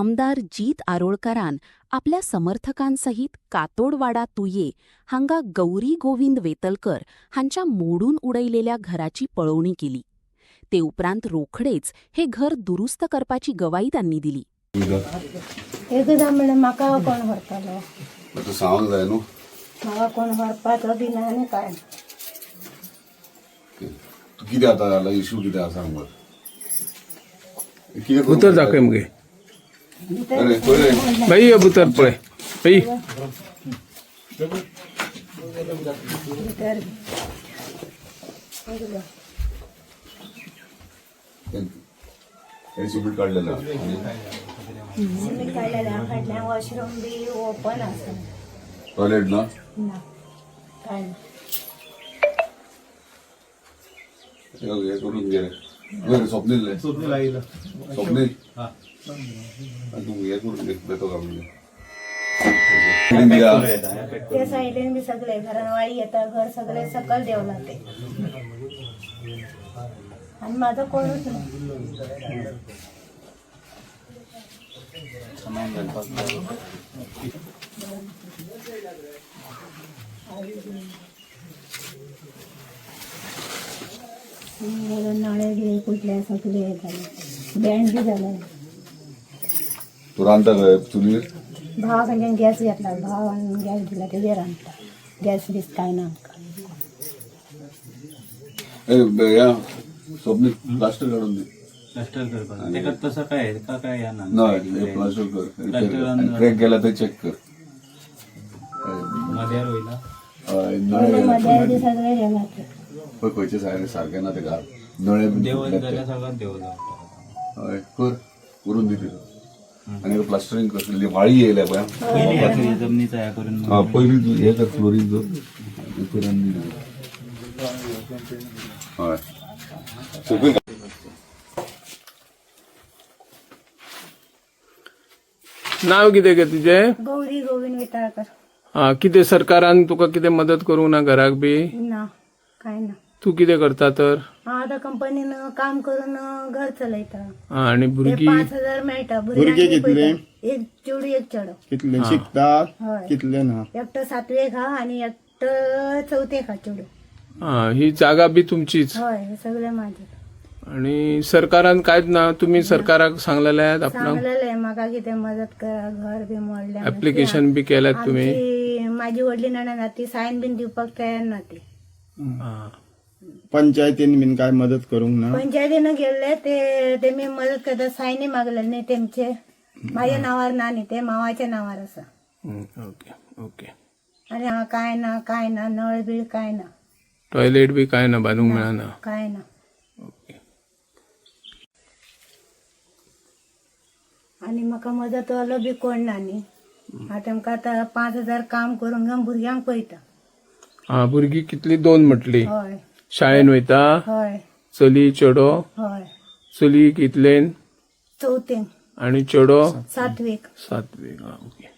आमदार जीत आरोळकरान आपल्या समर्थकांसहित कातोडवाडा तुये हांगा गौरी गोविंद वेतलकर हांच्या मोडून उडयलेल्या घराची पळवणी केली. ते उपरांत रोखडेच हे घर दुरुस्त करपाची गवाही त्यांनी दिली. एकदा म्हणलं म्हाका कोण व्हरतालो, आता सांगूंक जाय न्हू. म्हाका कोण व्हरपाचो बी ना आनी काय. तू कितें आतां जाला इश्यू कितें आसा सांग कितें भुतर दाखय मगे अरे पळय बाई हे भुतर पळय बाई सिमेंट काढलेलं सिमेंट काढलेल्या फाटल्यान वॉशरूम बी ओपन आसा. टॉयलेट ना ना काय ना. हे करून घे बरं स्वप्नील स्वप्नील तू हे करून घे बेतो काढून घे. त्या साईडीन बी सगळे घरान वाळी येता, घर सगळे सकल देवला ते आणि माझं कोणच नाही. नळे बी कुठले सगळे झाले, बँड बी झालं. तू रांदता काय चुलीर भावाकडे गॅस घेतला, भावान गॅस दिला तेजेर रांदता. गॅस बीस काय ना आमकां. या स्वप्नील प्लास्टर काढून दे. प्लास्टर करपाक तेका तसं काय का काय या ना नाही प्लास्टर कर. क्रॅक गेला तर चेक कर. मध्यार होईला मध्ये बी सगळे गेला ते. खंयचे सारखे ना ते घाल. नळे बी देवल फुटल्यात जाल्यार ते. सगळं देवल हय कर करून दे तिथं. आणि प्लास्टरिंग कर. वाळी येयल्या पळय. पहिली जमनीचा ह्या करून हा पहिली हे कर फ्लोरिंग कर. हय सोपी. नाव कितें गे तुजें? गौरी गोविंद वेताळकर. हा कितें सरकारान तुका कितें मदत करूंक ना घराक बी? ना काय ना. तू कितें करता तर? आता कंपनीन काम करून घर चलयता. हा, आणि ते भुरगीं 5,000 मेळटा. भुरगे कितले? एक चेडू एक चेडो. कितले शिकतात हय. कितले ना. एकटो 7वेक हा आणि एकटो 4थेक हा चेडू. हा ही जागा बी तुमचीच हय हे सगळे माझे. आणि सरकारान कांयच ना. तुम्ही सरकाराक सांगलेले आहेत आपण सांगलेले म्हाका कितें मदत करा, घर बी मोडल्या. ऍप्लिकेशन बी केल्यात तुम्ही? आमची माझी व्हडली नणंद ती सायन बीन दिवपाक तयार ना ती. हा. पंचायतीन बीन काय मदत करूंक ना. पंचायतीनं गेले ते मी मदत करता सायनी मागले नाही तेमचे. माझ्या नावावर ना नाही, ते मावाच्या नावावर असा. Okay okay. आणि हा काय ना नळ बीळ काय ना. टॉयलेट बी काय ना बांधूंक मेळना. काय ना. ओके. आणि म्हाका मदत वालो बी कोण ना न्ही. आता आमकां आता 5,000 काम करून घेवन भुरग्यांक पळयता. हा भुरगीं कितली? 2 म्हटली. हय शाळेन वयता? हय चली चेडो? हय. चली कितलेन? 4थेक आणि चेडो? 7वेक. 7वेक. हा ओके.